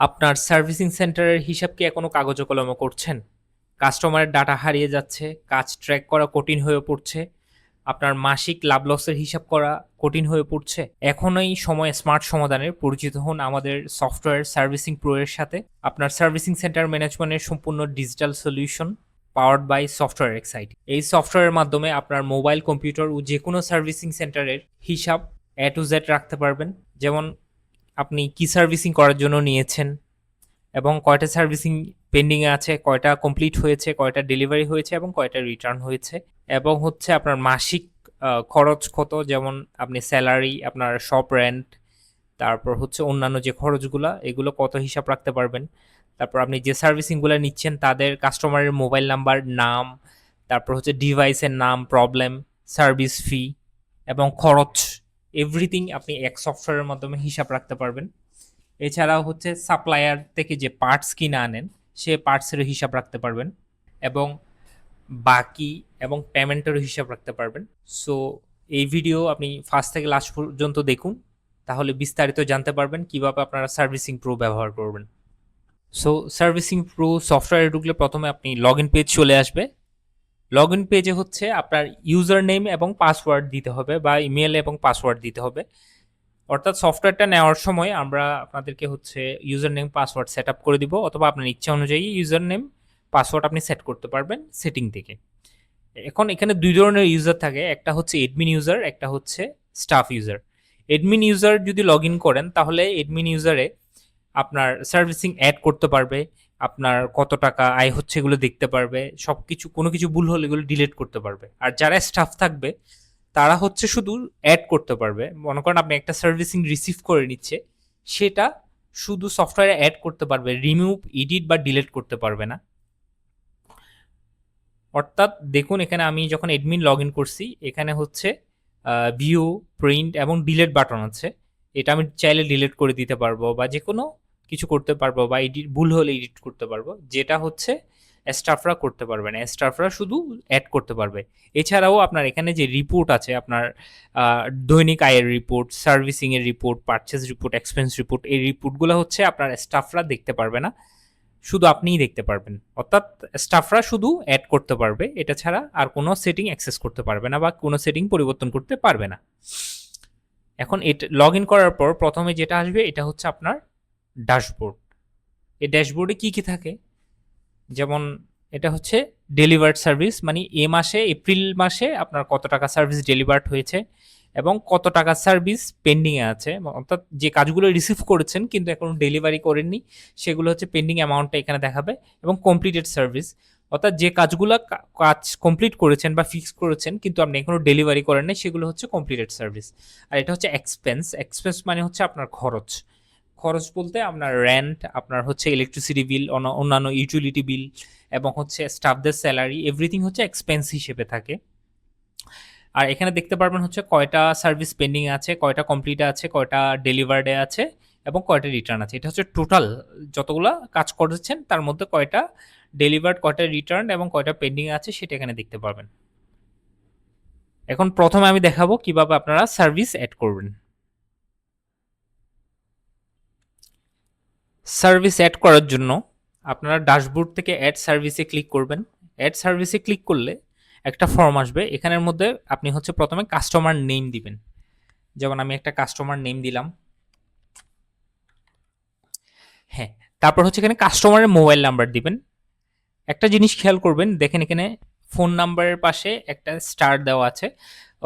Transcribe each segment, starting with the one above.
আপনার সার্ভিসিং সেন্টারের হিসাব কি এখনো কাগজে কলমে করছেন? কাস্টমারের ডাটা হারিয়ে যাচ্ছে, কাজ ট্র্যাক করা কঠিন হয়ে পড়ছে, আপনার মাসিক লাভ লসের হিসাব করা কঠিন হয়ে পড়ছে। এখনই সময় স্মার্ট সমাধানের পরিচিত হন আমাদের সফটওয়্যার সার্ভিসিং প্রো এর সাথে। আপনার সার্ভিসিং সেন্টার ম্যানেজমেন্টের সম্পূর্ণ digital solution powered by software এক্সাইটি। এই সফটওয়্যারের মাধ্যমে আপনার মোবাইল কম্পিউটার ও যে কোনো সার্ভিসিং সেন্টারের হিসাব এ টু জেড রাখতে পারবেন। যেমন আপনি কি সার্ভিসিং করার জন্য নিয়েছেন এবং কয়টা সার্ভিসিং পেন্ডিংয়ে আছে, কয়টা কমপ্লিট হয়েছে, কয়টা ডেলিভারি হয়েছে এবং কয়টা রিটার্ন হয়েছে, এবং হচ্ছে আপনার মাসিক খরচ কত, যেমন আপনি স্যালারি, আপনার শপ রেন্ট, তারপর হচ্ছে অন্যান্য যে খরচগুলো এগুলো কত হিসাব রাখতে পারবেন। তারপর আপনি যে সার্ভিসিংগুলো নিচ্ছেন তাদের কাস্টমারের মোবাইল নাম্বার, নাম, তারপর হচ্ছে ডিভাইসের নাম, প্রবলেম, সার্ভিস ফি এবং খরচ, এভরিথিং আপনি এক সফটওয়্যারের মাধ্যমে হিসাব রাখতে পারবেন। এছাড়াও হচ্ছে সাপ্লায়ার থেকে যে পার্টস কিনে আনেন সে পার্টসের হিসাব রাখতে পারবেন এবং বাকি এবং পেমেন্টেরও হিসাব রাখতে পারবেন। সো এই ভিডিও আপনি ফার্স্ট থেকে লাস্ট পর্যন্ত দেখুন, তাহলে বিস্তারিত জানতে পারবেন কিভাবে আপনারা সার্ভিসিং প্রো ব্যবহার করবেন। সো সার্ভিসিং প্রো সফটওয়্যারে ঢুকলে প্রথমে আপনি লগ ইন পেজ চলে আসবে। লগ ইন পেজে হচ্ছে আপনার ইউজার নেম এবং পাসওয়ার্ড দিতে হবে বা ইমেল এবং পাসওয়ার্ড দিতে হবে। অর্থাৎ সফটওয়্যারটা নেওয়ার সময় আমরা আপনাদেরকে হচ্ছে user name password set up করে দিব, অথবা আপনার ইচ্ছা অনুযায়ী ইউজার নেম পাসওয়ার্ড আপনি সেট করতে পারবেন সেটিং থেকে। এখন এখানে দুই ধরনের ইউজার থাকে, একটা হচ্ছে এডমিন ইউজার, একটা হচ্ছে স্টাফ ইউজার। এডমিন ইউজার যদি লগ ইন করেন তাহলে এডমিন ইউজারে আপনার সার্ভিসিং অ্যাড করতে পারবে, আপনার কত টাকা আয় হচ্ছে এগুলো দেখতে পারবে, সব কিছু, কোনো কিছু ভুল হলে এগুলো ডিলিট করতে পারবে। আর যারা স্টাফ থাকবে তারা হচ্ছে শুধু অ্যাড করতে পারবে। মনে করেন আপনি একটা সার্ভিসিং রিসিভ করে নিচ্ছে, সেটা শুধু সফটওয়্যারে অ্যাড করতে পারবে, রিমুভ, এডিট বা ডিলিট করতে পারবে না। অর্থাৎ দেখুন এখানে আমি যখন এডমিন লগ ইন করছি, এখানে হচ্ছে ভিউ, প্রিন্ট এবং ডিলিট বাটন আছে। এটা আমি চাইলে ডিলিট করে দিতে পারবো বা যে কোনো কিছু করতে পারবো, বা এডিট ভুল হলে এডিট করতে পারবো, যেটা হচ্ছে স্টাফরা করতে পারবে না। স্টাফরা শুধু অ্যাড করতে পারবে। এছাড়াও আপনার এখানে যে রিপোর্ট আছে, আপনার দৈনিক আয়ের রিপোর্ট, সার্ভিসিং এর report, purchase report, expense report, এই রিপোর্টগুলো হচ্ছে আপনার স্টাফরা দেখতে পারবে না, শুধু আপনিই দেখতে পারবেন। অর্থাৎ স্টাফরা শুধু অ্যাড করতে পারবে, এটা ছাড়া আর কোনো সেটিং অ্যাক্সেস করতে পারবে না বা কোনো সেটিং পরিবর্তন করতে পারবে না। এখন এটা লগ ইন করার পর প্রথমে যেটা আসবে এটা হচ্ছে আপনার ড্যাশবোর্ড। এই ড্যাশবোর্ডে কি কি থাকে, যেমন এটা হচ্ছে ডেলিভার্ড সার্ভিস, মানে এ মাসে, এপ্রিল মাসে আপনার কত টাকা সার্ভিস ডেলিভার্ড হয়েছে এবং কত টাকা সার্ভিস পেন্ডিংয়ে আছে, অর্থাৎ যে কাজগুলো রিসিভ করেছেন কিন্তু এখনো ডেলিভারি করেননি সেগুলো হচ্ছে পেন্ডিং অ্যামাউন্টটা এখানে দেখাবে। এবং কমপ্লিটেড সার্ভিস, অর্থাৎ যে কাজগুলো কাজ কমপ্লিট করেছেন বা ফিক্স করেছেন কিন্তু আপনি এখনো ডেলিভারি করেন নাই, সেগুলো হচ্ছে কমপ্লিটেড সার্ভিস। আর এটা হচ্ছে এক্সপেন্স। এক্সপেন্স মানে হচ্ছে আপনার খরচ। খরচ বলতে আপনার রেন্ট, আপনার হচ্ছে ইলেকট্রিসিটি বিল, অন্যান্য ইউটিলিটি বিল এবং হচ্ছে স্টাফদের স্যালারি, এভরিথিং হচ্ছে এক্সপেন্স হিসেবে থাকে। আর এখানে দেখতে পারবেন হচ্ছে কয়টা সার্ভিস পেন্ডিং আছে, কয়টা কমপ্লিট আছে, কয়টা ডেলিভার্ডে আছে এবং কয়টা রিটার্ন আছে। এটা হচ্ছে টোটাল যতগুলা কাজ করেছেন তার মধ্যে কয়টা ডেলিভার্ড, কয়টা রিটার্ন এবং কয়টা পেন্ডিং আছে সেটা এখানে দেখতে পারবেন। এখন প্রথমে আমি দেখাবো কিভাবে আপনারা সার্ভিস অ্যাড করবেন। সার্ভিস অ্যাড করার জন্য আপনারা ড্যাশবোর্ড থেকে অ্যাড সার্ভিসে ক্লিক করবেন। অ্যাড সার্ভিসে ক্লিক করলে একটা ফর্ম আসবে, এখানের মধ্যে আপনি হচ্ছে প্রথমে কাস্টমার নেম দিবেন। যেমন আমি একটা কাস্টমার নেম দিলাম, হ্যাঁ। তারপর হচ্ছে এখানে কাস্টমারের মোবাইল নাম্বার দিবেন। একটা জিনিস খেয়াল করবেন, দেখেন এখানে ফোন নাম্বারের পাশে একটা স্টার দেওয়া আছে,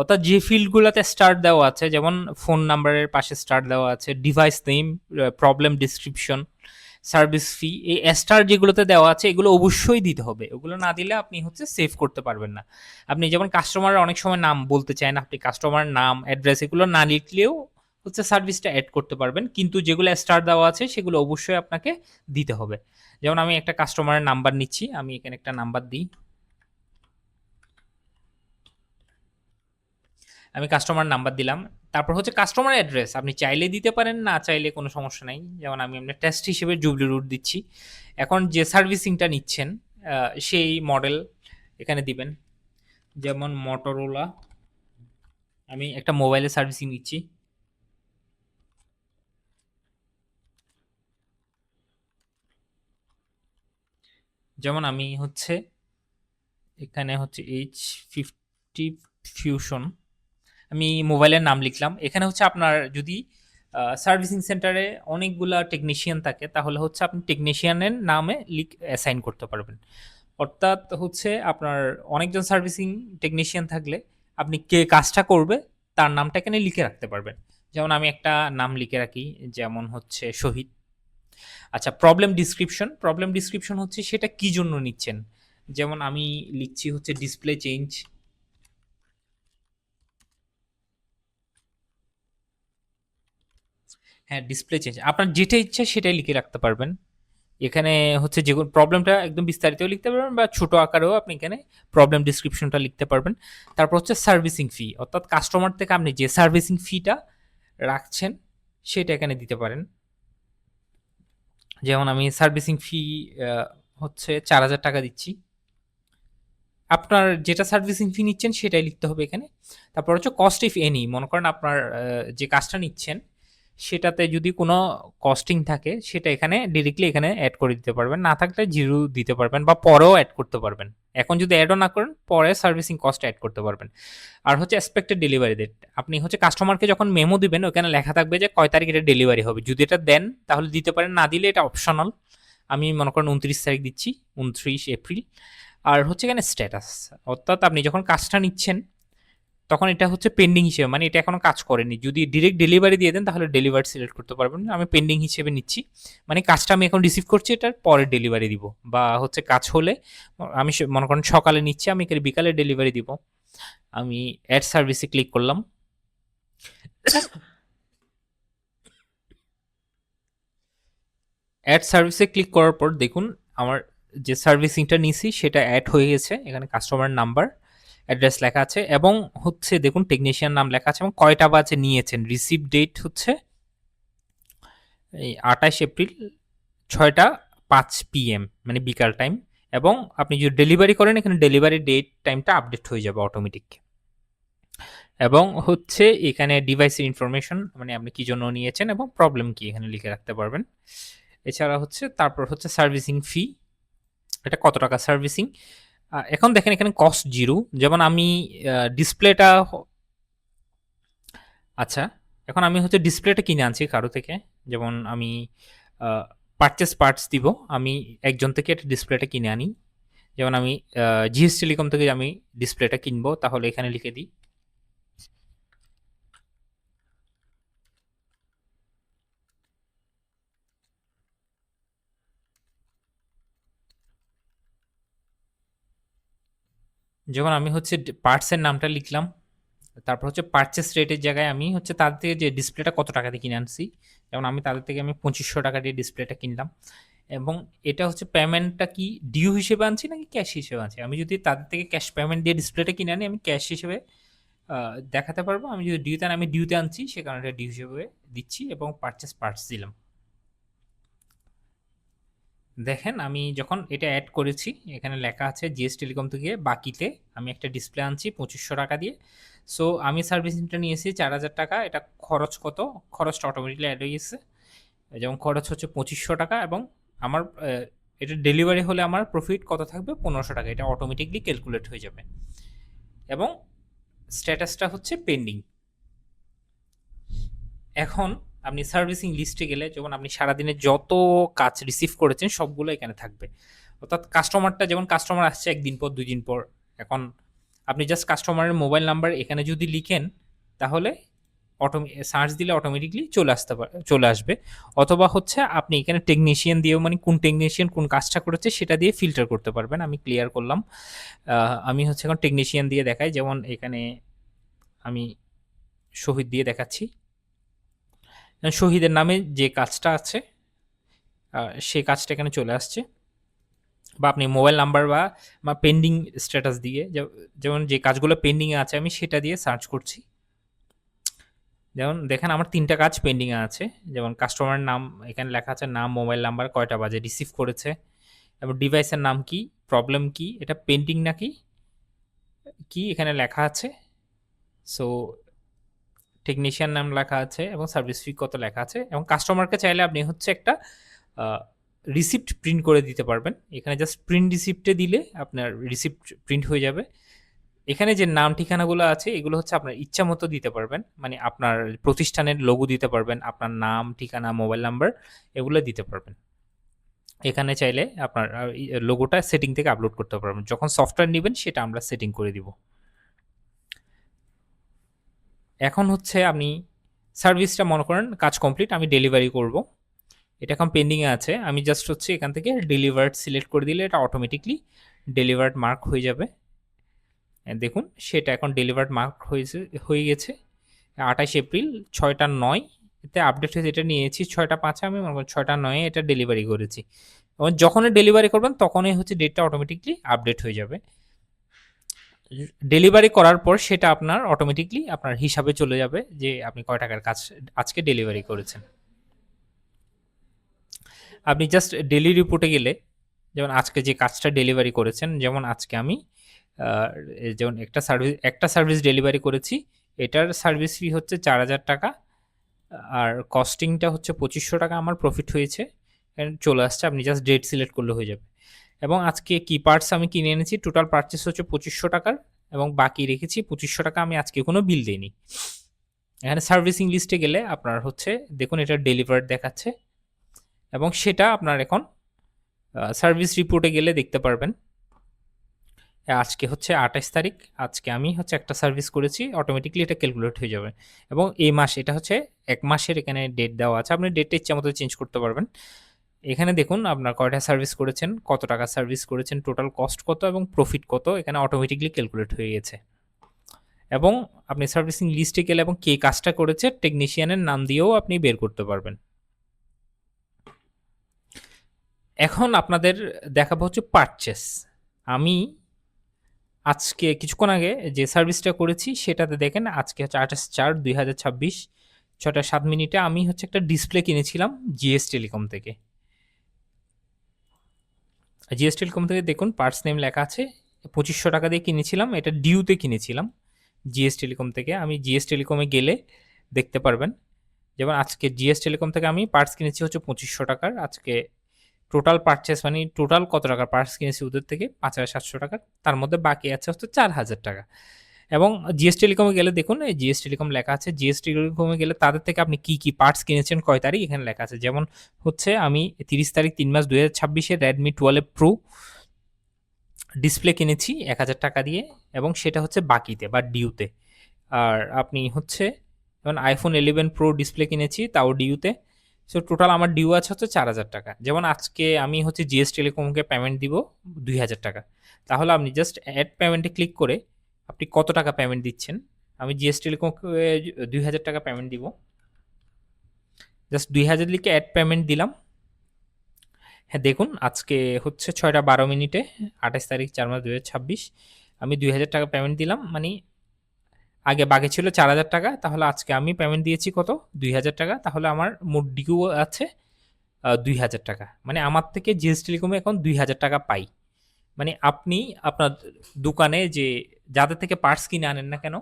অর্থাৎ যে ফিল্ডগুলোতে স্টার দেওয়া আছে, যেমন ফোন নাম্বারের পাশে স্টার দেওয়া আছে, device name, problem description, service ফি, এই স্টার যেগুলোতে দেওয়া আছে এগুলো অবশ্যই দিতে হবে। ওগুলো না দিলে আপনি হচ্ছে সেভ করতে পারবেন না। আপনি যেমন কাস্টমারের অনেক সময় নাম বলতে চান, আপনি কাস্টমার নাম, অ্যাড্রেস এগুলো না লিখলেও হচ্ছে সার্ভিসটা অ্যাড করতে পারবেন, কিন্তু যেগুলো স্টার দেওয়া আছে সেগুলো অবশ্যই আপনাকে দিতে হবে। যেমন আমি একটা কাস্টমারের নাম্বার নিচ্ছি, আমি এখানে একটা নাম্বার দিই, আমি কাস্টমার নাম্বার দিলাম। তারপর হচ্ছে কাস্টমার অ্যাড্রেস আপনি চাইলে দিতে পারেন, না চাইলে কোনো সমস্যা নাই। যেমন আমি আপনার টেস্ট হিসেবে জুবলি রুট দিচ্ছি। এখন যে সার্ভিসিংটা নিচ্ছেন সেই মডেল এখানে দিবেন, যেমন মটোরোলা। আমি একটা মোবাইলের সার্ভিসিং নিচ্ছি। যেমন আমি হচ্ছে এখানে হচ্ছে H50 ফিউশন, আমি মোবাইলের নাম লিখলাম। এখানে হচ্ছে আপনার যদি সার্ভিসিং সেন্টারে অনেকগুলা টেকনিশিয়ান থাকে তাহলে হচ্ছে আপনি টেকনিশিয়ানের নামে অ্যাসাইন করতে পারবেন। অর্থাৎ হচ্ছে আপনার অনেকজন সার্ভিসিং টেকনিশিয়ান থাকলে আপনি কে কাজটা করবে তার নামটা এখানে লিখে রাখতে পারবেন। যেমন আমি একটা নাম লিখে রাখি, যেমন হচ্ছে শহীদ। আচ্ছা, প্রবলেম ডিসক্রিপশন হচ্ছে সেটা কি জন্য নিচ্ছেন। যেমন আমি লিখছি হচ্ছে ডিসপ্লে চেঞ্জ। হ্যাঁ, ডিসপ্লে চেঞ্জ আপনার যেটা ইচ্ছা সেটাই লিখে রাখতে পারবেন। এখানে হচ্ছে যে প্রবলেমটা একদম বিস্তারিত লিখতে পারবেন বা ছোট আকারেও আপনি এখানে প্রবলেম ডিসক্রিপশনটা লিখতে পারবেন। তারপর হচ্ছে সার্ভিসিং ফি, অর্থাৎ কাস্টমার থেকে আপনি যে সার্ভিসিং ফিটা রাখছেন সেটা এখানে দিতে পারেন। যেমন আমি সার্ভিসিং ফি হচ্ছে 4000 টাকা দিচ্ছি। আপনার যেটা সার্ভিসিং ফি নিচ্ছেন সেটাই লিখতে হবে এখানে। তারপর হচ্ছে কস্ট ইফ এনি, মনে করেন আপনার যে কাজটা নিচ্ছেন সেটাতে যদি কোনো কস্টিং থাকে সেটা এখানে ডিরেক্টলি এখানে অ্যাড করে দিতে পারবেন, না থাকলে জিরো দিতে পারবেন বা পরেও অ্যাড করতে পারবেন। এখন যদি অ্যাডও না করেন পরে সার্ভিসিং কস্ট অ্যাড করতে পারবেন। আর হচ্ছে এক্সপেক্টেড ডেলিভারি ডেট, আপনি হচ্ছে কাস্টমারকে যখন মেমো দিবেন ওখানে লেখা থাকবে যে কয় তারিখ এটা ডেলিভারি হবে। যদি এটা দেন তাহলে দিতে পারেন, না দিলে এটা অপশনাল। আমি মনে করেন 29 তারিখ দিচ্ছি, 29 এপ্রিল। আর হচ্ছে এখানে স্ট্যাটাস, অর্থাৎ আপনি যখন কাজটা নিচ্ছেন তখন এটা হচ্ছে পেন্ডিং হিসেবে, মানে এটা এখনো কাজ করেনি। যদি ডিরেক্ট ডেলিভারি দিয়ে দেন তাহলে ডেলিভারি সিলেক্ট করতে পারবেন। আমি পেন্ডিং হিসেবে নিচ্ছি, মানে কাজটা আমি এখন রিসিভ করছি, এটার পরে ডেলিভারি দিব। বা হচ্ছে কাজ হলে আমি মনে করেন সকালে নিচ্ছি, আমি এখানে বিকালে ডেলিভারি দিব। আমি অ্যাড সার্ভিসে ক্লিক করলাম। অ্যাড সার্ভিসে ক্লিক করার পর দেখুন আমার যে সার্ভিসিংটা নিছি সেটা অ্যাড হয়ে গেছে। এখানে কাস্টমার নাম্বার, অ্যাড্রেস লেখা আছে এবং হচ্ছে দেখুন টেকনিশিয়ান নাম লেখা আছে এবং কয়টা বাজে নিয়েছেন। রিসিভ ডেট হচ্ছে এই 28 এপ্রিল 6টা 5 PM, মানে বিকাল টাইম। এবং আপনি যদি ডেলিভারি করেন এখানে ডেলিভারি ডেট টাইমটা আপডেট হয়ে যাবে অটোমেটিক। এবং হচ্ছে এখানে ডিভাইসের ইনফরমেশন, মানে আপনি কি জন্য নিয়েছেন এবং প্রবলেম কি এখানে লিখে রাখতে পারবেন। এছাড়া হচ্ছে তারপর হচ্ছে সার্ভিসিং ফি, এটা কত টাকা সার্ভিসিং। এখন দেখেন এখানে কস্ট জিরো। যেমন আমি ডিসপ্লেটা, আচ্ছা এখন আমি হচ্ছে ডিসপ্লেটা কিনে আনছি কারো থেকে। যেমন আমি পারচেস পার্টস দিব, আমি একজন থেকে একটা ডিসপ্লেটা কিনে আনি। যেমন আমি জিএস টেলিকম থেকে আমি ডিসপ্লেটা কিনবো, তাহলে এখানে লিখে দিই। যেমন আমি হচ্ছে পার্টসের নামটা লিখলাম। তারপর হচ্ছে পারচেস রেটের জায়গায় আমি হচ্ছে তাদের থেকে যে ডিসপ্লেটা কত টাকা দিয়ে কিনে আনছি, যেমন আমি তাদের থেকে আমি 2500 টাকা দিয়ে ডিসপ্লেটা কিনলাম। এবং এটা হচ্ছে পেমেন্টটা কি ডিউ হিসেবে আনছি নাকি ক্যাশ হিসেবে আনছি। আমি যদি তাদের থেকে ক্যাশ পেমেন্ট দিয়ে ডিসপ্লেটা কিনে আনি আমি ক্যাশ হিসেবে দেখাতে পারবো। আমি যদি ডিউতে আনি আমি ডিউতে আনছি, সে কারণে এটা ডিউ হিসেবে দিচ্ছি এবং পারচেস পার্টস দিলাম। দেখেন আমি যখন এটা অ্যাড করেছি এখানে লেখা আছে জিএস টেলিকম থেকে বাকিতে আমি একটা ডিসপ্লে আনছি 2500 টাকা দিয়ে। সো আমি সার্ভিসিংটা নিয়েছি 4000 টাকা। এটা খরচ কত, খরচটা অটোমেটিকলি অ্যাড হয়ে গেছে। যেমন খরচ হচ্ছে 2500 টাকা এবং আমার এটা ডেলিভারি হলে আমার প্রফিট কত থাকবে 1500 টাকা, এটা অটোমেটিকলি ক্যালকুলেট হয়ে যাবে। এবং স্ট্যাটাসটা হচ্ছে পেন্ডিং। এখন আপনি সার্ভিসিং লিস্টে গেলে যেমন আপনি সারাদিনে যত কাজ রিসিভ করেছেন সবগুলো এখানে থাকবে। অর্থাৎ কাস্টমারটা, যেমন কাস্টমার আসছে একদিন পর 2 দিন পর, এখন আপনি জাস্ট কাস্টমারের মোবাইল নাম্বার এখানে যদি লিখেন তাহলে সার্চ দিলে অটোমেটিকলি চলে আসবে। অথবা হচ্ছে আপনি এখানে টেকনিশিয়ান দিয়েও, মানে কোন টেকনিশিয়ান কোন কাজটা করেছে সেটা দিয়ে ফিল্টার করতে পারবেন। আমি ক্লিয়ার করলাম। আমি হচ্ছে এখন টেকনিশিয়ান দিয়ে দেখাই। যেমন এখানে আমি শহীদ দিয়ে দেখাচ্ছি। শহীদের নামে যে কাজটা আছে সেই কাজটা এখানে চলে আসছে। বা আপনি মোবাইল নাম্বার বা পেন্ডিং স্ট্যাটাস দিয়ে, যেমন যে কাজগুলো পেন্ডিংয়ে আছে আমি সেটা দিয়ে সার্চ করছি। যেমন দেখেন আমার 3টা কাজ পেন্ডিংয়ে আছে। যেমন কাস্টমার নাম এখানে লেখা আছে, নাম, মোবাইল নাম্বার, কয়টা বাজে রিসিভ করেছে এবং ডিভাইসের নাম কি, প্রবলেম কি, এটা পেন্ডিং নাকি কি এখানে লেখা আছে। সো টেকনিশিয়ান নাম লেখা আছে এবং সার্ভিস ফি কত লেখা আছে। এবং কাস্টমারকে চাইলে আপনি হচ্ছে একটা রিসিপ্ট প্রিন্ট করে দিতে পারবেন। এখানে জাস্ট প্রিন্ট রিসিপ্টে দিলে আপনার রিসিপ্ট প্রিন্ট হয়ে যাবে। এখানে যে নাম ঠিকানাগুলো আছে এগুলো হচ্ছে আপনার ইচ্ছা মতো দিতে পারবেন, মানে আপনার প্রতিষ্ঠানের লোগো দিতে পারবেন, আপনার নাম ঠিকানা মোবাইল নাম্বার এগুলো দিতে পারবেন। এখানে চাইলে আপনার লোগোটা সেটিং থেকে আপলোড করতে পারবেন, যখন সফটওয়্যার নেবেন সেটা আমরা সেটিং করে দিব। এখন হচ্ছে আপনি সার্ভিসটা মনে করেন কাজ কমপ্লিট, আমি ডেলিভারি করব, এটা এখন পেন্ডিংয়ে আছে, আমি জাস্ট হচ্ছে এখান থেকে ডেলিভার্ড সিলেক্ট করে দিলে এটা অটোমেটিকলি ডেলিভার্ড মার্ক হয়ে যাবে। দেখুন সেটা এখন ডেলিভার্ড মার্ক হয়ে গেছে 28 এপ্রিল 6টা 9 এতে আপডেট হয়েছে, এটা নিয়েছি 6টা 5 আমি মনে করি 6টা 9 এটা ডেলিভারি করেছি। এবং যখনই ডেলিভারি করবেন তখনই হচ্ছে ডেটটা অটোমেটিকলি আপডেট হয়ে যাবে। ডেলিভারি করার পর সেটা আপনার অটোমেটিকলি আপনার হিসাবে চলে যাবে যে আপনি কয় টাকার কাজ আজকে ডেলিভারি করেছেন। আপনি জাস্ট ডেলি রিপোর্টে গেলে যেমন আজকে যে কাজটা ডেলিভারি করেছেন, যেমন আজকে আমি যেমন একটা সার্ভিস ডেলিভারি করেছি, এটার সার্ভিস ফি হচ্ছে 4000 টাকা, আর কস্টিংটা হচ্ছে 2500 টাকা আমার প্রফিট হয়েছে, চলে আসছে। আপনি জাস্ট ডেট সিলেক্ট করলে হয়ে যাবে। এবং আজকে কি পার্টস আমি কিনে এনেছি, টোটাল পারচেস হচ্ছে 2500 টাকার, এবং বাকি রেখেছি 2500 টাকা, আমি আজকে কোনো বিল দিইনি। এখানে সার্ভিসিং লিস্টে গেলে আপনার হচ্ছে দেখুন এটা ডেলিভার্ড দেখাচ্ছে, এবং সেটা আপনার এখন সার্ভিস রিপোর্টে গেলে দেখতে পারবেন। আজকে হচ্ছে 28 তারিখ, আজকে আমি হচ্ছে একটা সার্ভিস করেছি, অটোমেটিকলি এটা ক্যালকুলেট হয়ে যাবে। এবং এই মাস এটা হচ্ছে 1 মাসের এখানে ডেট দেওয়া আছে, আপনি ডেটটা ইচ্ছা মতো চেঞ্জ করতে পারবেন। এখানে দেখুন আপনার কয়টা সার্ভিস করেছেন, কত টাকা সার্ভিস করেছেন, টোটাল কস্ট কত এবং প্রফিট কত, এখানে অটোমেটিকলি ক্যালকুলেট হয়ে গেছে। এবং আপনি সার্ভিসিং লিস্টে গেলে এবং কে কাজটা করেছে টেকনিশিয়ানের নাম দিয়েও আপনি বের করতে পারবেন। এখন আপনাদের দেখাবো হচ্ছে পারচেস। আমি আজকে কিছুক্ষণ আগে যে সার্ভিসটা করেছি সেটাতে দেখেন আজকে হচ্ছে 28/4/2026 6টা 7 মিনিটে আমি হচ্ছে একটা ডিসপ্লে কিনেছিলাম জিএস টেলিকম থেকে। জিএস টেলিকম থেকে দেখুন পার্টস নেম লেখা আছে, 2500 টাকা দিয়ে কিনেছিলাম, এটা ডিউতে কিনেছিলাম জিএস টেলিকম থেকে। আমি জিএস টেলিকমে গেলে দেখতে পারবেন, যেমন আজকে জিএস টেলিকম থেকে আমি পার্টস কিনেছি হচ্ছে 2500 টাকার। আজকে টোটাল পারচেস মানে টোটাল কত টাকার পার্টস কিনেছি ওদের থেকে 5700 টাকার, তার মধ্যে বাকি আছে হচ্ছে 4000 টাকা। এবং জিএস টেলিকমে গেলে দেখুন এই জিএস টেলিকম লেখা আছে, জিএস টেলিকমে গেলে তাদের থেকে আপনি কি কি পার্টস কিনেছেন কয় তারিখ এখানে লেখা আছে। যেমন হচ্ছে আমি 30 তারিখ 3 মাস 2026 রেডমি 12 প্রো ডিসপ্লে কিনেছি 1000 টাকা দিয়ে, এবং সেটা হচ্ছে বাকিতে বা ডিউতে। আর আপনি হচ্ছে যেমন আইফোন 11 প্রো ডিসপ্লে কিনেছি তাও ডিউতে। সো টোটাল আমার ডিউ আছে হচ্ছে 4000 টাকা। যেমন আজকে আমি হচ্ছে জিএস টেলিকমকে পেমেন্ট দিব 2000 টাকা, তাহলে আপনি জাস্ট অ্যাড পেমেন্টে ক্লিক করে আপনি কত টাকা পেমেন্ট দিচ্ছেন, আমি জিএস টেলিকমকে 2000 টাকা পেমেন্ট দিব, জাস্ট 2000 লিখে অ্যাড পেমেন্ট দিলাম। হ্যাঁ দেখুন আজকে হচ্ছে 6টা 12 মিনিটে 28 তারিখ 4 মাস 2026 আমি 2000 টাকা পেমেন্ট দিলাম, মানে আগে বাকি ছিল 4000 টাকা, তাহলে আজকে আমি পেমেন্ট দিয়েছি কত 2000 টাকা, তাহলে আমার মোট ডিউ আছে 2000 টাকা। মানে আমার থেকে জিএস টেলিকমে এখন 2000 টাকা পাই। মানে আপনি আপনার দোকানে যে যাদের থেকে পার্টস কিনে আনেন না কেন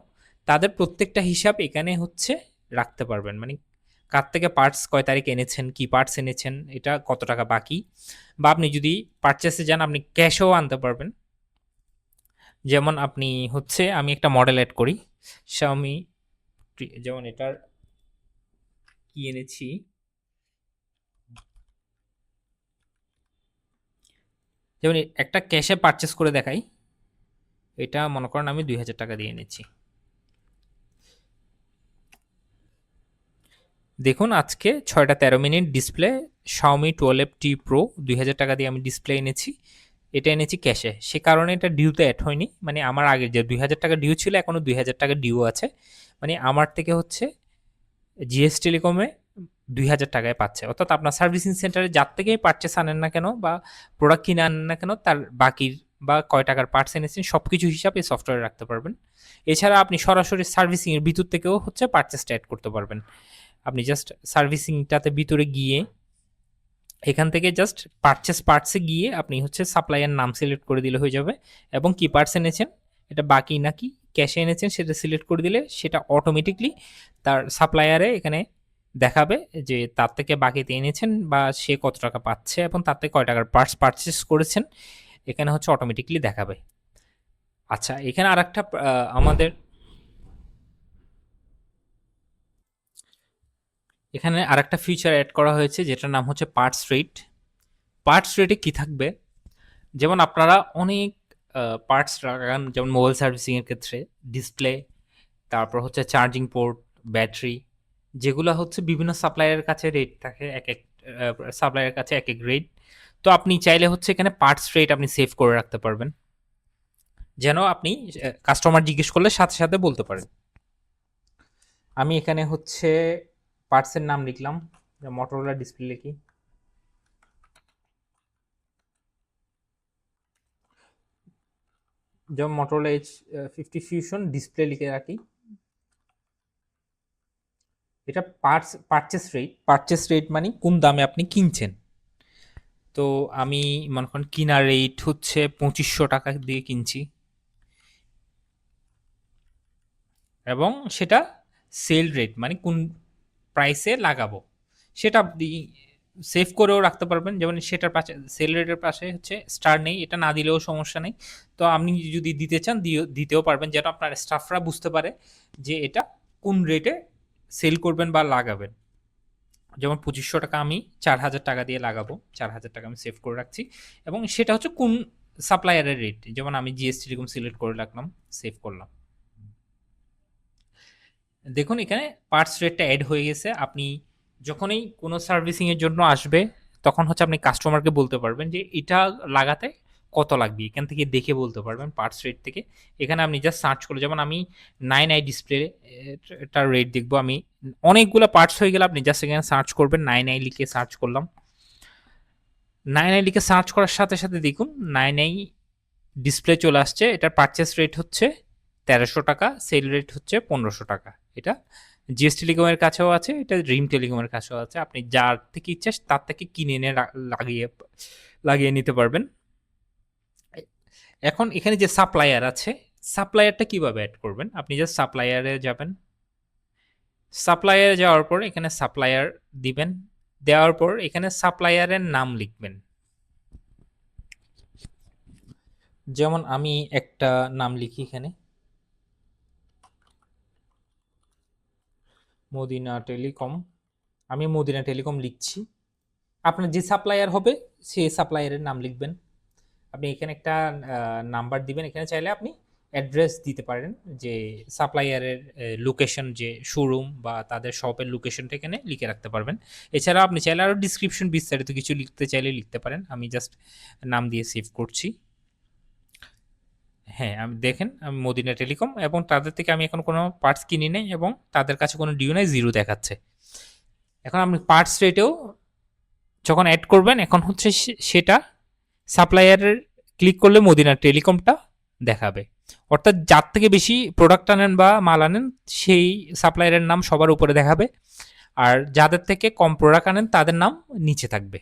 তাদের প্রত্যেকটা হিসাব এখানে হচ্ছে রাখতে পারবেন, মানে কার থেকে পার্টস কয় তারিখ এনেছেন, কি পার্টস এনেছেন, এটা কত টাকা বাকি। বা আপনি যদি পারচেসে যান আপনি ক্যাশও আনতে পারবেন। যেমন আপনি হচ্ছে আমি একটা মডেল অ্যাড করি Xiaomi, যেমন এটার কি এনেছি, যেমন একটা ক্যাশে পারচেস করে দেখাই, এটা মনে করেন আমি 2000 টাকা দিয়ে এনেছি। দেখুন আজকে 6টা 13 minute display Xiaomi 12T Pro 2000 টাকা দিয়ে আমি ডিসপ্লে এনেছি, এটা এনেছি ক্যাশে, সে কারণে এটা ডিউতে অ্যাড হয়নি। মানে আমার আগে যে 2000 টাকা ডিউ ছিল এখনও 2000 টাকা ডিউ আছে, মানে আমার থেকে হচ্ছে জিএস টেলিকমে 2000 টাকায় পাচ্ছে। অর্থাৎ আপনার সার্ভিসিং সেন্টারে যার থেকেই পারচেস আনেন না কেন বা প্রোডাক্ট কিনে আনেন না কেন তার বাকির বা কয় টাকার পার্টস এনেছেন সব কিছু হিসাব এই সফটওয়্যারে রাখতে পারবেন। এছাড়া আপনি সরাসরি সার্ভিসিংয়ের ভিতর থেকেও হচ্ছে পারচেসটা অ্যাড করতে পারবেন। আপনি জাস্ট সার্ভিসিংটাতে ভিতরে গিয়ে এখান থেকে জাস্ট পারচেস পার্টসে গিয়ে আপনি হচ্ছে সাপ্লাইয়ের নাম সিলেক্ট করে দিলে হয়ে যাবে, এবং কি পার্টস এনেছেন এটা বাকি নাকি ক্যাশে এনেছেন সেটা সিলেক্ট করে দিলে সেটা অটোমেটিকলি তার সাপ্লায়ারে এখানে দেখাবে যে তার থেকে বাকিতে এনেছেন বা সে কত টাকা পাচ্ছে এবং তার থেকে কয় টাকার পার্টস পারচেস করেছেন, এখানে হচ্ছে অটোমেটিকলি দেখাবে। আচ্ছা, এখানে আরেকটা আমাদের এখানে আরেকটা ফিচার অ্যাড করা হয়েছে যেটার নাম হচ্ছে পার্টস রেট। পার্টস রেটে কি থাকবে, যেমন আপনারা অনেক পার্টস লাগান, যেমন মোবাইল সার্ভিসিং এর ক্ষেত্রে ডিসপ্লে, তারপর হচ্ছে চার্জিং পোর্ট, ব্যাটারি, যেগুলো হচ্ছে বিভিন্ন সাপ্লায়ারের কাছে রেট থাকে, এক এক সাপ্লায়ারের কাছে এক এক রেট। তো আপনি চাইলে হচ্ছে এখানে পার্টস রেট আপনি সেভ করে রাখতে পারবেন, যেন আপনি কাস্টমার জিজ্ঞেস করলে সাথে সাথে বলতে পারেন। আমি এখানে হচ্ছে পার্টসের নাম লিখলাম, মোটরোলা ডিসপ্লে লিখি, যেমন মোটরোলা H50 ফিউশন ডিসপ্লে লিখে রাখি। এটা পারচেস রেট মানে কোন দামে আপনি কিনছেন। তো আমি মনে করেন কিনা রেট হচ্ছে 2500 টাকা দিয়ে কিনছি, এবং সেটা সেল রেট মানে কোন প্রাইসে লাগাবো সেটা আপনি সেভ করেও রাখতে পারবেন। যেমন সেটার পাশে সেল রেটের পাশে হচ্ছে স্টার নেই, এটা না দিলেও সমস্যা নেই। তো আপনি যদি দিতে চান দিতেও পারবেন, যেন আপনার স্টাফরা বুঝতে পারে যে এটা কোন রেটে সেল করবেন বা লাগাবেন। যেমন 2500 টাকা আমি 4000 টাকা দিয়ে লাগাবো, 4000 টাকা আমি সেভ করে রাখছি, এবং সেটা হচ্ছে কোন সাপ্লায়ারের রেট, যেমন আমি জিএসটি এরকম সিলেক্ট করে রাখলাম, সেভ করলাম। দেখুন এখানে পার্টস রেটটা অ্যাড হয়ে গেছে। আপনি যখনই কোনো সার্ভিসিং এর জন্য আসবে, তখন হচ্ছে আপনি কাস্টমারকে বলতে পারবেন যে এটা লাগাতে কত লাগবে, এখান থেকে দেখে বলতে পারবেন পার্টস রেট থেকে। এখানে আপনি জাস্ট সার্চ করে, যেমন আমি 9i ডিসপ্লে এটার রেট দেখবো, আমি অনেকগুলো পার্টস হয়ে গেলে আপনি জাস্ট এখানে সার্চ করবেন, 9i লিখে সার্চ করলাম। 9i লিখে সার্চ করার সাথে সাথে দেখুন 9i ডিসপ্লে চলে আসছে। এটার পারচেস রেট হচ্ছে 1300 টাকা, সেল রেট হচ্ছে 1500 টাকা। এটা জিএস টেলিকমের কাছেও আছে, এটা ড্রিম টেলিকমের কাছেও আছে। আপনি যার থেকে ইচ্ছা তার থেকে কিনে এনে লাগিয়ে লাগিয়ে নিতে পারবেন। এখন এখানে যে সাপ্লায়ার আছে, সাপ্লায়ারটা কিভাবে অ্যাড করবেন, আপনি জাস্ট সাপ্লায়ারে যাবেন, সাপ্লায়ারে যাওয়ার পর এখানে সাপ্লায়ার দিবেন, দেওয়ার পর এখানে সাপ্লায়ারের নাম লিখবেন। যেমন আমি একটা নাম লিখি এখানে, মদিনা টেলিকম। আমি মদিনা টেলিকম লিখছি। আপনার যে সাপ্লায়ার হবে সেই সাপ্লায়ারের নাম লিখবেন। আপনি এখানে একটা নাম্বার দিবেন, এখানে চাইলে আপনি অ্যাড্রেস দিতে পারেন, যে সাপ্লায়ারের লোকেশন, যে শোরুম বা তাদের শপের লোকেশনটা এখানে লিখে রাখতে পারবেন। এছাড়াও আপনি চাইলে আরও ডিসক্রিপশন বিস্তারিত কিছু লিখতে চাইলে লিখতে পারেন। আমি জাস্ট নাম দিয়ে সেভ করছি। হ্যাঁ, আমি দেখেন আমি মদিনা টেলিকম, এবং তাদের থেকে আমি এখন কোনো পার্টস কিনি নাই এবং তাদের কাছে কোনো ডিউ নাই, জিরো দেখাচ্ছে। এখন আপনি পার্টস রেটেও যখন অ্যাড করবেন, এখন হচ্ছে সেটা সাপ্লায়ারের ক্লিক করলে মদিনা টেলিকমটা দেখাবে। অর্থাৎ যার থেকে বেশি প্রোডাক্ট আনেন বা মাল আনেন সেই সাপ্লায়ারের নাম সবার উপরে দেখাবে, আর যাদের থেকে কম প্রোডাক্ট আনেন তাদের নাম নিচে থাকবে।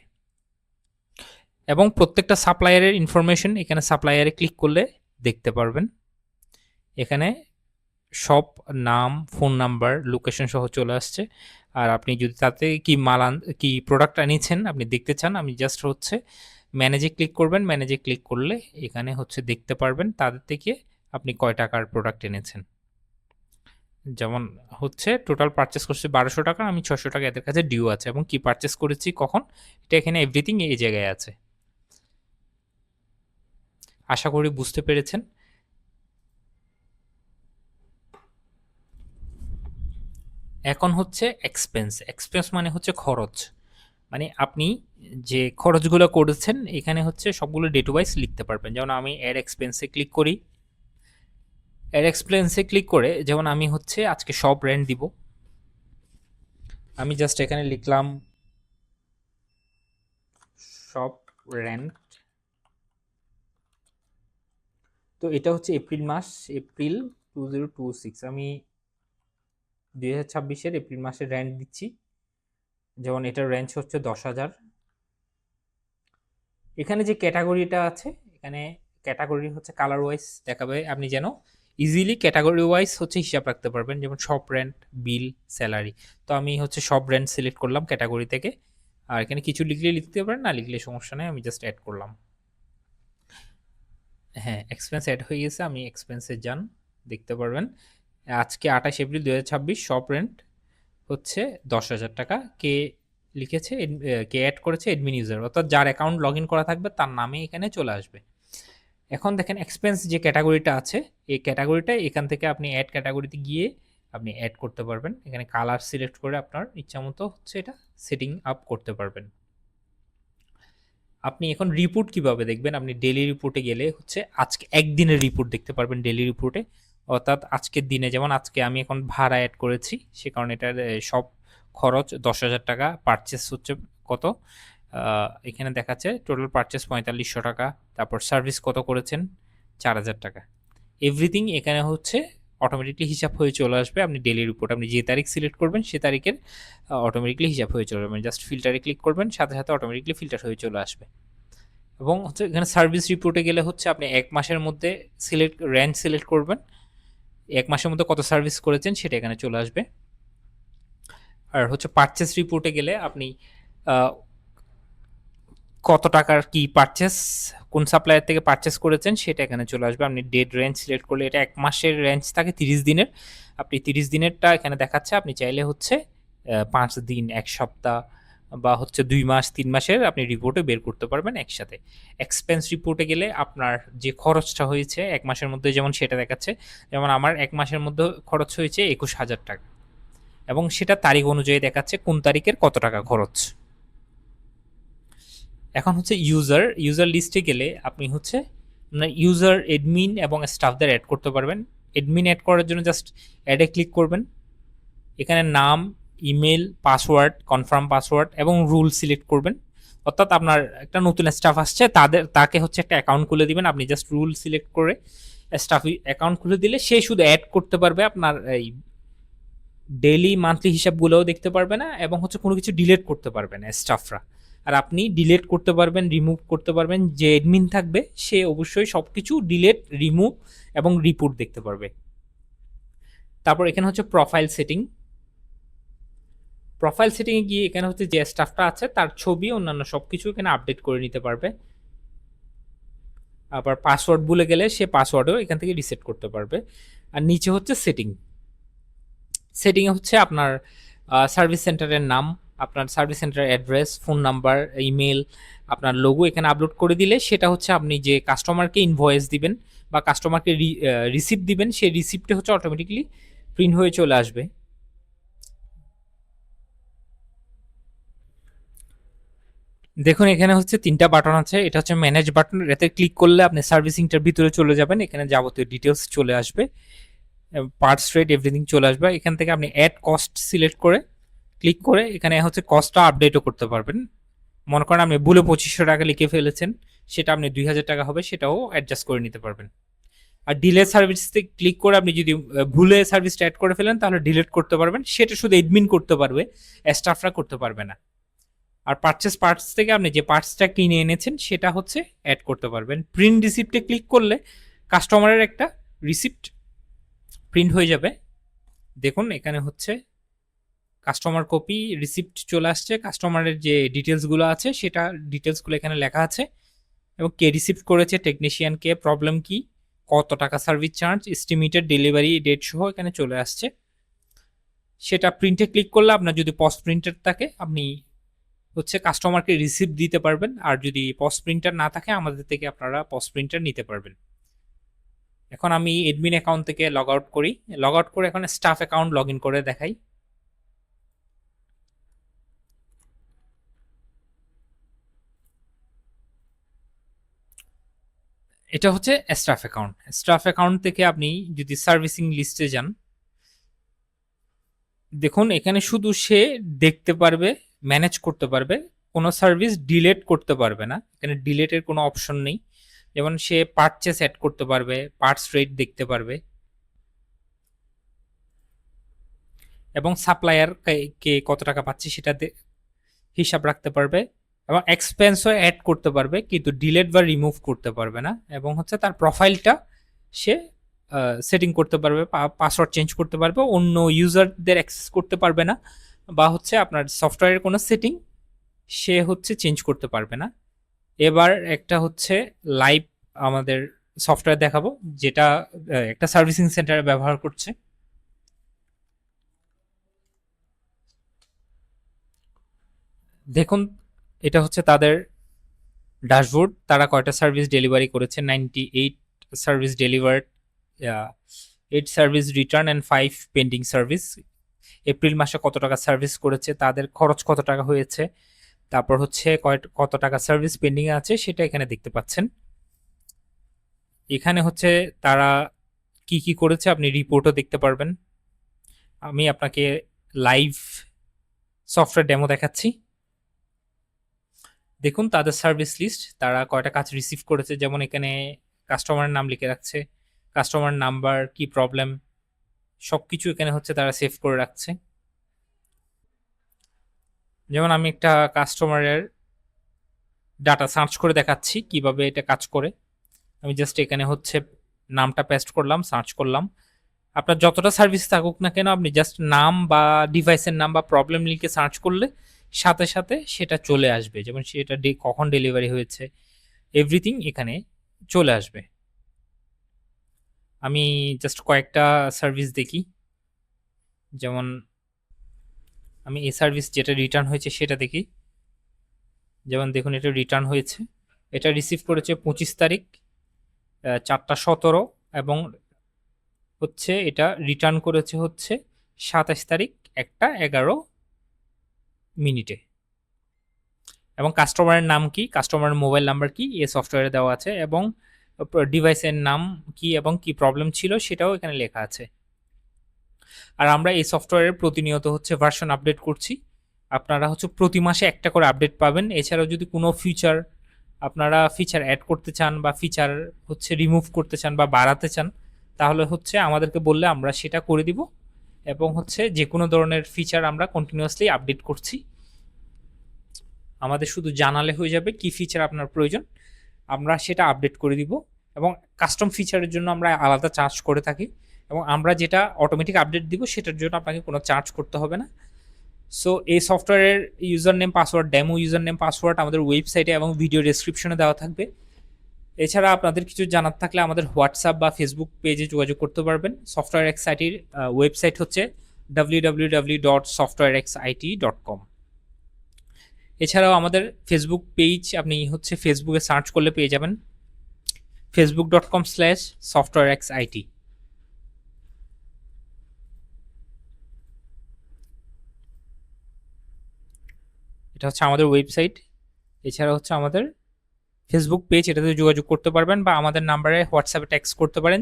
এবং প্রত্যেকটা সাপ্লায়ারের ইনফরমেশন এখানে সাপ্লায়ারে ক্লিক করলে দেখতে পারবেন। এখানে সব নাম, ফোন নাম্বার, লোকেশন সহ চলে আসছে। আর আপনি যদি তাতে কি প্রোডাক্ট আনিয়েছেন আপনি দেখতে চান, আমি জাস্ট হচ্ছে ম্যানেজে ক্লিক করবেন। ম্যানেজে ক্লিক করলে এখানে হচ্ছে দেখতে পারবেন তাদের থেকে আপনি কয় টাকার প্রোডাক্ট এনেছেন। যেমন হচ্ছে টোটাল পারচেস করছি 1200 টাকা, আমি 600 টাকা এদের কাছে ডিউ আছে, এবং কি পারচেস করেছি কখন, এটা এখানে এভরিথিং এই জায়গায় আছে। আশা করি বুঝতে পেরেছেন। এখন হচ্ছে এক্সপেন্স। এক্সপেন্স মানে হচ্ছে খরচ, মানে আপনি যে খরচগুলো করেছেন এখানে হচ্ছে সবগুলো ডেট ওয়াইজ লিখতে পারবেন। যেমন আমি অ্যাড এক্সপেন্সে ক্লিক করি, অ্যাড এক্সপেন্সে ক্লিক করে যেমন আমি হচ্ছে আজকে সব রেন্ট দিব, আমি জাস্ট এখানে লিখলাম সব রেন্ট। তো এটা হচ্ছে এপ্রিল মাস, এপ্রিল 2026, আমি 2026-এর এপ্রিল মাসের রেন্ট দিচ্ছি। যেমন এটার রেঞ্জ হচ্ছে 10,000। এখানে যে ক্যাটাগরিটা আছে, এখানে ক্যাটাগরি হচ্ছে কালার ওয়াইজ দেখাবে, আপনি যেন ইজিলি ক্যাটাগরি ওয়াইজ হচ্ছে হিসাব রাখতে পারবেন, যেমন শপ রেন্ট, বিল, স্যালারি। তো আমি হচ্ছে শপ রেন্ট সিলেক্ট করলাম ক্যাটাগরি থেকে, আর এখানে কিছু লিখলে লিখতে পারেন, না লিখলে সমস্যা নেই, আমি জাস্ট অ্যাড করলাম। হ্যাঁ, এক্সপেন্স অ্যাড হয়ে গেছে, আমি এক্সপেন্সে যান, দেখতে পারবেন আজকে 28 এপ্রিল 2026 শপ রেন্ট হচ্ছে 10,000 টাকা। কে লিখেছে, কে অ্যাড করেছে, এডমিন ইউজার, অর্থাৎ যার অ্যাকাউন্ট লগ ইন করা থাকবে তার নামে এখানে চলে আসবে। এখন দেখেন এক্সপেন্স যে ক্যাটাগরিটা আছে, এই ক্যাটাগরিটা এখান থেকে আপনি অ্যাড ক্যাটাগরিতে গিয়ে আপনি অ্যাড করতে পারবেন। এখানে কালার সিলেক্ট করে আপনার ইচ্ছা মতো হচ্ছে এটা সেটিং আপ করতে পারবেন। আপনি এখন রিপোর্ট কিভাবে দেখবেন, আপনি ডেইলি রিপোর্টে গেলে হচ্ছে আজকে একদিনের রিপোর্ট দেখতে পারবেন ডেইলি রিপোর্টে, অর্থাৎ আজকের দিনে, যেমন আজকে আমি এখন ভাড়া অ্যাড করেছি, সে কারণে এটার সব খরচ 10,000 টাকা, পারচেস হচ্ছে কত, এখানে দেখাচ্ছে টোটাল পারচেস 4500 টাকা, তারপর সার্ভিস কত করেছেন 4,000 টাকা। এভরিথিং এখানে হচ্ছে অটোমেটিকলি হিসাব হয়ে চলে আসবে। আপনি ডেইলি রিপোর্ট আপনি যে তারিখ সিলেক্ট করবেন সে তারিখের অটোমেটিকলি হিসাব হয়ে চলে যাবে, জাস্ট ফিল্টারে ক্লিক করবেন, সাথে সাথে অটোমেটিকলি ফিল্টার হয়ে চলে আসবে। এবং হচ্ছে এখানে সার্ভিস রিপোর্টে গেলে হচ্ছে আপনি এক মাসের মধ্যে রেঞ্জ সিলেক্ট করবেন, এক মাসের মধ্যে কত সার্ভিস করেছেন সেটা এখানে চলে আসবে। আর হচ্ছে পারচেস রিপোর্টে গেলে আপনি কত টাকার কি পারচেস, কোন সাপ্লায়ার থেকে পারচেস করেছেন সেটা এখানে চলে আসবে। আপনি ডেট রেঞ্জ সিলেক্ট করলে, এটা এক মাসের রেঞ্জ থাকে 30 দিনের, আপনি 30 দিনেরটা এখানে দেখাচ্ছে, আপনি চাইলে হচ্ছে 5 দিন, এক সপ্তাহ বা হচ্ছে 2 মাস 3 মাসের আপনি রিপোর্টে বের করতে পারবেন একসাথে। এক্সপেন্স রিপোর্টে গেলে আপনার যে খরচটা হয়েছে এক মাসের মধ্যে, যেমন সেটা দেখাচ্ছে, যেমন আমার এক মাসের মধ্যে খরচ হয়েছে 21,000 টাকা, এবং সেটা তারিখ অনুযায়ী দেখাচ্ছে কোন তারিখের কত টাকা খরচ। এখন হচ্ছে ইউজার লিস্টে গেলে আপনি হচ্ছে ইউজার, এডমিন এবং স্টাফদের অ্যাড করতে পারবেন। এডমিন অ্যাড করার জন্য জাস্ট অ্যাডে ক্লিক করবেন, এখানে নাম, ইমেল, পাসওয়ার্ড, কনফার্ম পাসওয়ার্ড এবং রুল সিলেক্ট করবেন। অর্থাৎ আপনার একটা নতুন স্টাফ আসছে, তাকে হচ্ছে একটা অ্যাকাউন্ট খুলে দিবেন, আপনি জাস্ট রুল সিলেক্ট করে স্টাফ অ্যাকাউন্ট খুলে দিলে সে শুধু অ্যাড করতে পারবে, আপনার এই ডেইলি মান্থলি হিসাবগুলোও দেখতে পারবে না, এবং হচ্ছে কোনো কিছু ডিলিট করতে পারবে না স্টাফরা। আর আপনি ডিলিট করতে পারবেন, রিমুভ করতে পারবেন, যে অ্যাডমিন থাকবে সে অবশ্যই সব কিছু ডিলিট, রিমুভ এবং রিপোর্ট দেখতে পারবে। তারপর এখানে হচ্ছে প্রোফাইল সেটিং, প্রোফাইল সেটিংয়ে গিয়ে এখানে হচ্ছে যে স্টাফটা আছে তার ছবি, অন্যান্য সব কিছু এখানে আপডেট করে নিতে পারবে। আবার পাসওয়ার্ড ভুলে গেলে সে পাসওয়ার্ডও এখান থেকে রিসেট করতে পারবে। আর নিচে হচ্ছে সেটিংয়ে হচ্ছে আপনার সার্ভিস সেন্টারের নাম, আপনার সার্ভিস সেন্টারের অ্যাড্রেস, ফোন নাম্বার, ইমেল, আপনার লোগো এখানে আপলোড করে দিলে সেটা হচ্ছে আপনি যে কাস্টমারকে ইনভয়েস দিবেন বা কাস্টমারকে রিসিপ্ট দিবেন, সেই রিসিপ্টে হচ্ছে অটোমেটিকলি প্রিন্ট হয়ে চলে আসবে। দেখুন এখানে হচ্ছে 3টা বাটন আছে, এটা হচ্ছে ম্যানেজ বাটন, এতে ক্লিক করলে আপনি সার্ভিসিংটার ভিতরে চলে যাবেন, এখানে যাবতীয় ডিটেলস চলে আসবে, পার্টস রেট এভরিথিং চলে আসবে। এখান থেকে আপনি অ্যাড কস্ট সিলেক্ট করে ক্লিক করে এখানে হচ্ছে কস্টটা আপডেটও করতে পারবেন। মনে করেন আপনি ভুলে 2500 টাকা লিখে ফেলেছেন, সেটা আপনি 2000 টাকা হবে, সেটাও অ্যাডজাস্ট করে নিতে পারবেন। আর ডিলে সার্ভিসতে ক্লিক করে আপনি যদি ভুলে সার্ভিসটা অ্যাড করে ফেলেন তাহলে ডিলিট করতে পারবেন, সেটা শুধু এডমিন করতে পারবে, স্টাফরা করতে পারবে না। আর পারচেস পার্টস থেকে আপনি যে পার্টসটা কিনে এনেছেন সেটা হচ্ছে অ্যাড করতে পারবেন। প্রিন্ট রিসিপ্টে ক্লিক করলে কাস্টমারের একটা রিসিপ্ট প্রিন্ট হয়ে যাবে। দেখুন এখানে হচ্ছে কাস্টমার কপি রিসিপ্ট চলে আসছে, কাস্টমারের যে ডিটেলসগুলো আছে সেটা ডিটেলসগুলো এখানে লেখা আছে, এবং কে রিসিপ্ট করেছে, টেকনিশিয়ান কে, প্রবলেম কি, কত টাকা service charge, estimated delivery date সহ এখানে চলে আসছে। সেটা প্রিন্টে ক্লিক করলে আপনার যদি পোস্ট প্রিন্টার থাকে আপনি হচ্ছে কাস্টমারকে রিসিপ্ট দিতে পারবেন, আর যদি পোস্ট প্রিন্টার না থাকে আমাদের থেকে আপনারা পোস্ট প্রিন্টার নিতে পারবেন। এখন আমি এডমিন অ্যাকাউন্ট থেকে লগ আউট করি, লগ আউট করে এখন স্টাফ অ্যাকাউন্ট লগ ইন করে দেখাই। এটা হচ্ছে স্টাফ অ্যাকাউন্ট। স্টাফ অ্যাকাউন্ট থেকে আপনি যদি সার্ভিসিং লিস্টে যান, দেখুন এখানে শুধু সে দেখতে পারবে, ম্যানেজ করতে পারবে, কোনো সার্ভিস ডিলেট করতে পারবে না, এখানে ডিলেটের কোনো অপশন নেই। যেমন সে পারচেস অ্যাড করতে পারবে, পার্টস রেট দেখতে পারবে, এবং সাপ্লায়ার কে কত টাকা পাচ্ছে সেটা হিসাব রাখতে পারবে, এবং এক্সপেন্সও অ্যাড করতে পারবে কিন্তু ডিলেট বা রিমুভ করতে পারবে না, এবং হচ্ছে তার প্রোফাইলটা সে সেটিং করতে পারবে, পাসওয়ার্ড চেঞ্জ করতে পারবে, অন্য ইউজারদের অ্যাক্সেস করতে পারবে না, বা হচ্ছে আপনার সফটওয়্যারের কোনো সেটিং সে হচ্ছে চেঞ্জ করতে পারবে না। এবার একটা হচ্ছে লাইভ আমাদের সফটওয়্যার দেখাবো, যেটা একটা সার্ভিসিং সেন্টারে ব্যবহার করছে। দেখুন, এটা হচ্ছে তাদের ড্যাশবোর্ড, তারা কয়টা সার্ভিস ডেলিভারি করেছে। 98 service delivered, 8 service return and 5 pending service. April মাসে কত টাকা সার্ভিস করেছে, তাদের খরচ কত টাকা হয়েছে, তারপর হচ্ছে কত টাকা সার্ভিস পেন্ডিং আছে সেটা এখানে দেখতে পাচ্ছেন। এখানে হচ্ছে তারা কি কি করেছে আপনি রিপোর্টও দেখতে পারবেন। আমি আপনাকে লাইভ সফটওয়্যার ডেমো দেখাচ্ছি। দেখুন তাদের সার্ভিস লিস্ট, তারা কয়টা কাজ রিসিভ করেছে, যেমন এখানে কাস্টমারের নাম লিখে রাখছে, কাস্টমার নাম্বার, কি প্রবলেম, সব কিছু এখানে হচ্ছে তারা সেভ করে রাখছে। যেমন আমি একটা কাস্টমারের ডাটা সার্চ করে দেখাচ্ছি কিভাবে এটা কাজ করে। আমি জাস্ট এখানে হচ্ছে নামটা পেস্ট করলাম, সার্চ করলাম। আপনার যতটা সার্ভিস থাকুক না কেন, আপনি জাস্ট নাম বা ডিভাইসের নাম বা প্রবলেম লিখে সার্চ করলে সাথে সাথে সেটা চলে আসবে, যেমন সেটা কখন ডেলিভারি হয়েছে, এভরিথিং এখানে চলে আসবে। আমি জাস্ট কয়েকটা সার্ভিস দেখি, যেমন আমি এই সার্ভিস যেটা রিটার্ন হয়েছে সেটা দেখি। যেমন দেখুন এটা রিটার্ন হয়েছে, এটা রিসিভ করেছে 25 তারিখ 4:17, এবং হচ্ছে এটা রিটার্ন করেছে হচ্ছে 27 তারিখ 1:11 এবং কাস্টমারের নাম কি, কাস্টমারের মোবাইল নাম্বার কি, এই সফটওয়্যারে দেওয়া আছে, এবং ডিভাইসের নাম কি এবং কি প্রবলেম ছিল সেটাও এখানে লেখা আছে। আর আমরা এই সফটওয়্যারের প্রতিনিয়ত হচ্ছে ভার্সন আপডেট করছি। আপনারা হচ্ছে প্রতি মাসে একটা করে আপডেট পাবেন। এছাড়াও যদি কোনো আপনারা ফিচার অ্যাড করতে চান বা ফিচার হচ্ছে রিমুভ করতে চান বা বাড়াতে চান, তাহলে হচ্ছে আমাদেরকে বললে আমরা সেটা করে দিব, এবং হচ্ছে যে কোনো ধরনের ফিচার আমরা কন্টিনিউয়াসলি আপডেট করছি। আমাদের শুধু জানালে হয়ে যাবে কি ফিচার আপনার প্রয়োজন, আমরা সেটা আপডেট করে দিব। এবং কাস্টম ফিচারের জন্য আমরা আলাদা চার্জ করে থাকি, এবং আমরা যেটা অটোমেটিক আপডেট দিব সেটার জন্য আপনাকে কোনো চার্জ করতে হবে না। সো এই সফটওয়্যারের user name password, demo user name password আমাদের ওয়েবসাইটে এবং ভিডিও ডেসক্রিপশনে দেওয়া থাকবে। এছাড়া আপনাদের কিছু জানার থাকলে আমাদের হোয়াটসঅ্যাপ বা ফেসবুক পেজে যোগাযোগ করতে পারবেন। সফটওয়্যার এক্স আইটির ওয়েবসাইট হচ্ছে www.softwarexit.com। এছাড়াও আমাদের ফেসবুক পেজ আপনি হচ্ছে ফেসবুকে সার্চ করলে পেয়ে যাবেন, facebook.com/softwarexit। এটা হচ্ছে আমাদের ওয়েবসাইট। এছাড়া হচ্ছে আমাদের ফেসবুক পেজ, এটাতে যোগাযোগ করতে পারবেন বা আমাদের নাম্বারে হোয়াটসঅ্যাপে টেক্সট করতে পারেন।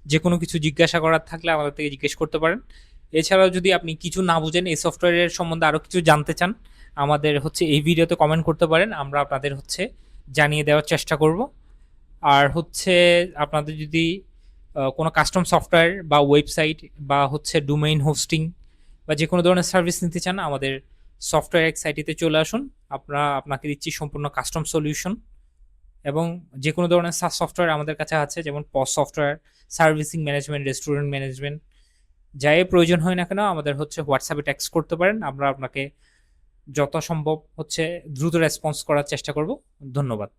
যে কোনো কিছু জিজ্ঞাসা করার থাকলে আমাদের থেকে জিজ্ঞেস করতে পারেন। এছাড়াও যদি আপনি কিছু না বুঝেন, এই সফটওয়্যারের সম্বন্ধে আরও কিছু জানতে চান, আমাদের হচ্ছে এই ভিডিওতে কমেন্ট করতে পারেন, আমরা আপনাদের হচ্ছে জানিয়ে দেওয়ার চেষ্টা করব। আর হচ্ছে আপনাদের যদি কোনো কাস্টম সফটওয়্যার বা ওয়েবসাইট বা হচ্ছে ডোমেইন হোস্টিং বা যে কোনো ধরনের সার্ভিস নিতে চান, আমাদের সফটওয়্যার এক্স আইটিতে চলে আসুন। আপনাকে দিচ্ছি সম্পূর্ণ কাস্টম সলিউশন, এবং যে কোনো ধরনের সাস সফটওয়্যার আমাদের কাছে আছে, যেমন পস software, servicing management, restaurant management, যাই প্রয়োজন হয় না কেন আমাদের হচ্ছে হোয়াটসঅ্যাপে টেক্সট করতে পারেন, আমরা আপনাকে যত সম্ভব হচ্ছে দ্রুত রেসপন্স করার চেষ্টা করব। ধন্যবাদ।